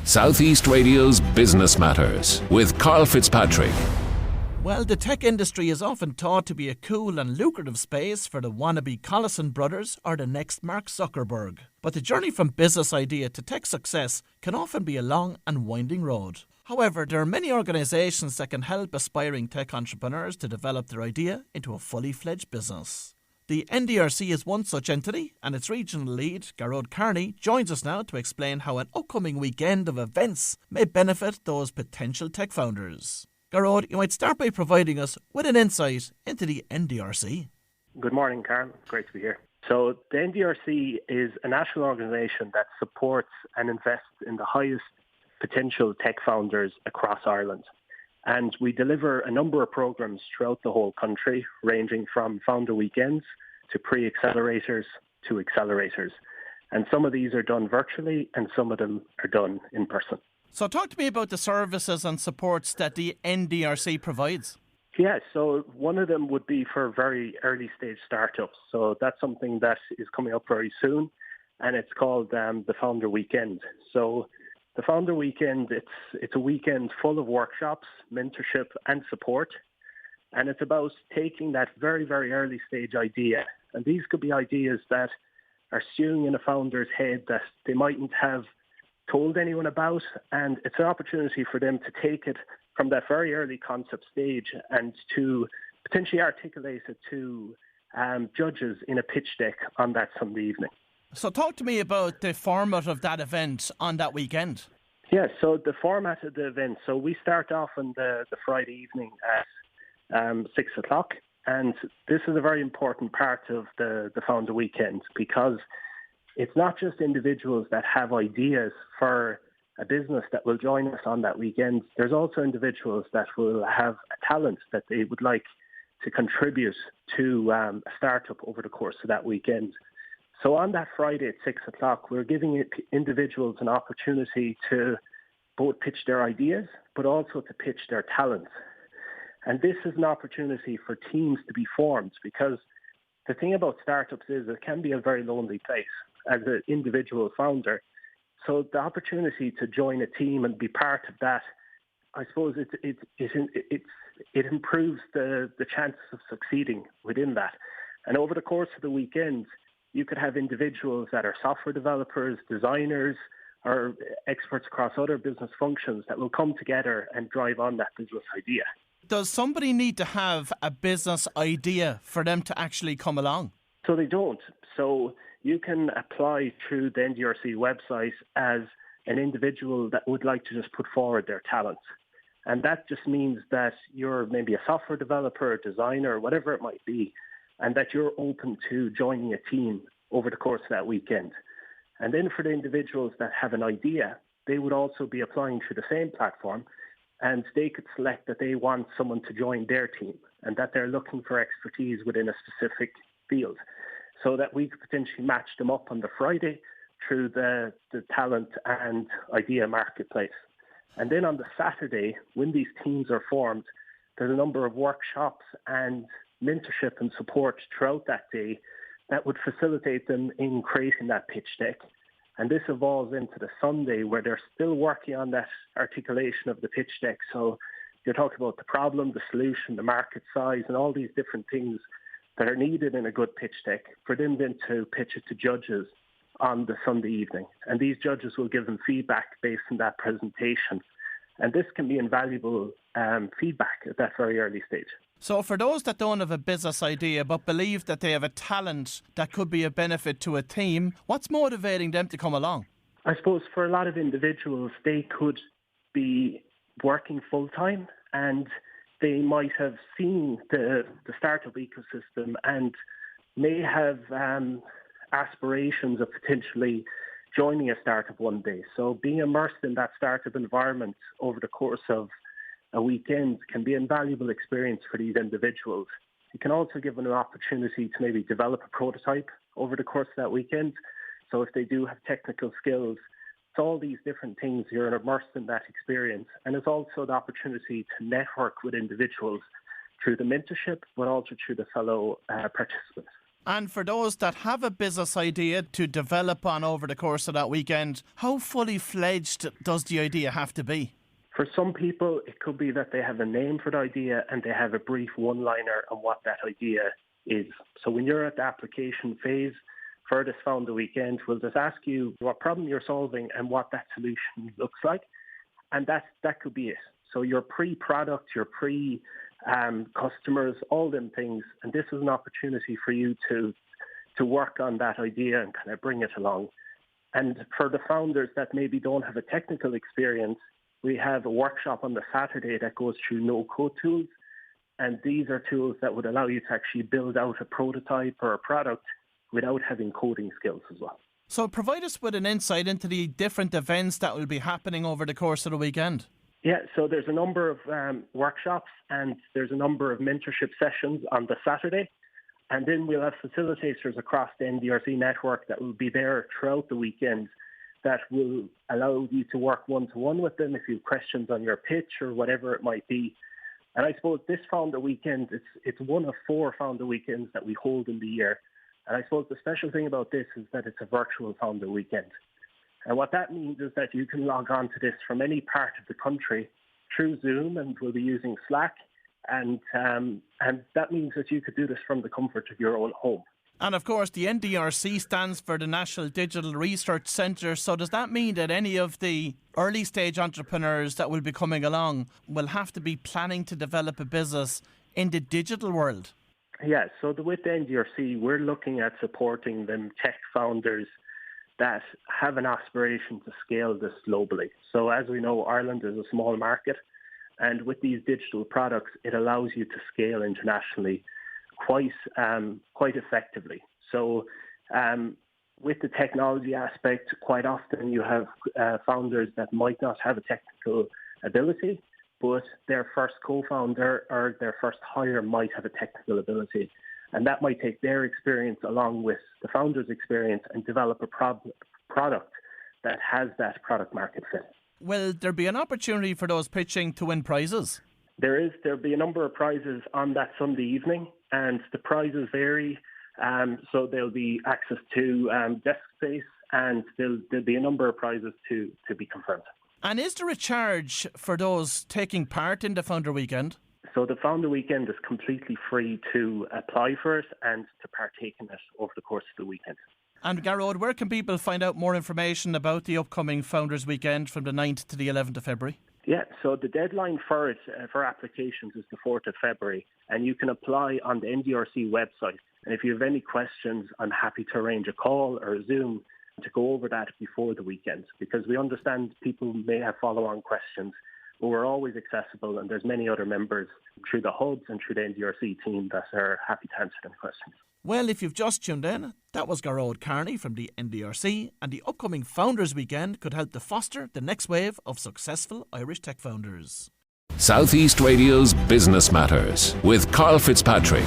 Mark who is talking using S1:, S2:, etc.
S1: Southeast Radio's Business Matters with Karl Fitzpatrick.
S2: Well, the tech industry is often thought to be a cool and lucrative space for the wannabe Collison brothers or the next Mark Zuckerberg. But the journey from business idea to tech success can often be a long and winding road. However, there are many organisations that can help aspiring tech entrepreneurs to develop their idea into a fully fledged business. The NDRC is one such entity, and its regional lead, Gearoid Kearney, joins us now to explain how an upcoming weekend of events may benefit those potential tech founders. Gearoid, you might start by providing us with an insight into the NDRC.
S3: Good morning, Karl. Great to be here. So the NDRC is a national organisation that supports and invests in the highest potential tech founders across Ireland. And we deliver a number of programs throughout the whole country, ranging from founder weekends to pre-accelerators to accelerators. And some of these are done virtually and some of them are done in person.
S2: So talk to me about the services and supports that the NDRC provides.
S3: Yeah, so one of them would be for very early stage startups. So that's something that is coming up very soon, and it's called the Founder Weekend. So the Founder Weekend, it's a weekend full of workshops, mentorship and support. And it's about taking that very, very early stage idea. And these could be ideas that are stewing in a founder's head that they mightn't have told anyone about. And it's an opportunity for them to take it from that very early concept stage and to potentially articulate it to judges in a pitch deck on that Sunday evening.
S2: So talk to me about the format of that event on that weekend.
S3: Yeah, so the format of the event, so we start off on the Friday evening at 6 o'clock, and this is a very important part of the Founder Weekend because it's not just individuals that have ideas for a business that will join us on that weekend. There's also individuals that will have a talent that they would like to contribute to a startup over the course of that weekend. So on that Friday at 6 o'clock, we're giving individuals an opportunity to both pitch their ideas, but also to pitch their talents. And this is an opportunity for teams to be formed because the thing about startups is it can be a very lonely place as an individual founder. So the opportunity to join a team and be part of that, I suppose it improves the chances of succeeding within that. And over the course of the weekend, you could have individuals that are software developers, designers, or experts across other business functions that will come together and drive on that business idea.
S2: Does somebody need to have a business idea for them to actually come along?
S3: So they don't. So you can apply through the NDRC website as an individual that would like to just put forward their talents. And that just means that you're maybe a software developer, a designer, whatever it might be, and that you're open to joining a team over the course of that weekend. And then for the individuals that have an idea, they would also be applying through the same platform, and they could select that they want someone to join their team and that they're looking for expertise within a specific field, so that we could potentially match them up on the Friday through the talent and idea marketplace. And then on the Saturday, when these teams are formed, there's a number of workshops and mentorship and support throughout that day that would facilitate them in creating that pitch deck. And this evolves into the Sunday where they're still working on that articulation of the pitch deck. So you're talking about the problem, the solution, the market size, and all these different things that are needed in a good pitch deck for them then to pitch it to judges on the Sunday evening. And these judges will give them feedback based on that presentation. And this can be invaluable feedback at that very early stage.
S2: So for those that don't have a business idea but believe that they have a talent that could be a benefit to a team, what's motivating them to come along?
S3: I suppose for a lot of individuals, they could be working full-time and they might have seen the startup ecosystem and may have aspirations of potentially joining a startup one day. So being immersed in that startup environment over the course of a weekend can be an invaluable experience for these individuals. It can also give them an opportunity to maybe develop a prototype over the course of that weekend. So if they do have technical skills, it's all these different things. You're immersed in that experience. And it's also the opportunity to network with individuals through the mentorship, but also through the fellow participants.
S2: And for those that have a business idea to develop on over the course of that weekend, how fully fledged does the idea have to be?
S3: For some people, it could be that they have a name for the idea and they have a brief one-liner on what that idea is. So when you're at the application phase for this Founder Weekend, we'll just ask you what problem you're solving and what that solution looks like. And that could be it. So your pre-product, your pre-customers, all them things. And this is an opportunity for you to work on that idea and kind of bring it along. And for the founders that maybe don't have a technical experience, we have a workshop on the Saturday that goes through no-code tools. And these are tools that would allow you to actually build out a prototype or a product without having coding skills as well.
S2: So provide us with an insight into the different events that will be happening over the course of the weekend.
S3: Yeah, so there's a number of workshops and there's a number of mentorship sessions on the Saturday. And then we'll have facilitators across the NDRC network that will be there throughout the weekend that will allow you to work one-to-one with them if you have questions on your pitch or whatever it might be. And I suppose this Founder Weekend, it's one of 4 Founder Weekends that we hold in the year. And I suppose the special thing about this is that it's a virtual Founder Weekend. And what that means is that you can log on to this from any part of the country through Zoom, and we'll be using Slack. And that means that you could do this from the comfort of your own home.
S2: And of course, the NDRC stands for the National Digital Research Centre. So does that mean that any of the early stage entrepreneurs that will be coming along will have to be planning to develop a business in the digital world?
S3: Yeah, so with the NDRC, we're looking at supporting them tech founders that have an aspiration to scale this globally. So as we know, Ireland is a small market, and with these digital products, it allows you to scale internationally quite effectively. So with the technology aspect, quite often you have founders that might not have a technical ability, but their first co-founder or their first hire might have a technical ability. And that might take their experience along with the founder's experience and develop a product that has that product market fit.
S2: Will there be an opportunity for those pitching to win prizes?
S3: There'll be a number of prizes on that Sunday evening, and the prizes vary. So there'll be access to desk space, and there'll be a number of prizes to be confirmed.
S2: And is there a charge for those taking part in the Founder Weekend?
S3: So the Founder Weekend is completely free to apply for it and to partake in it over the course of the weekend.
S2: And Gearoid, where can people find out more information about the upcoming Founders Weekend from the 9th to the 11th of February?
S3: Yeah, so the deadline for it, for applications, is the 4th of February, and you can apply on the NDRC website. And if you have any questions, I'm happy to arrange a call or a Zoom to go over that before the weekend, because we understand people may have follow-on questions, but we're always accessible, and there's many other members through the hubs and through the NDRC team that are happy to answer them questions.
S2: Well, if you've just tuned in, that was Gearoid Kearney from the NDRC, and the upcoming Founders Weekend could help to foster the next wave of successful Irish tech founders.
S1: Southeast Radio's Business Matters with Karl Fitzpatrick.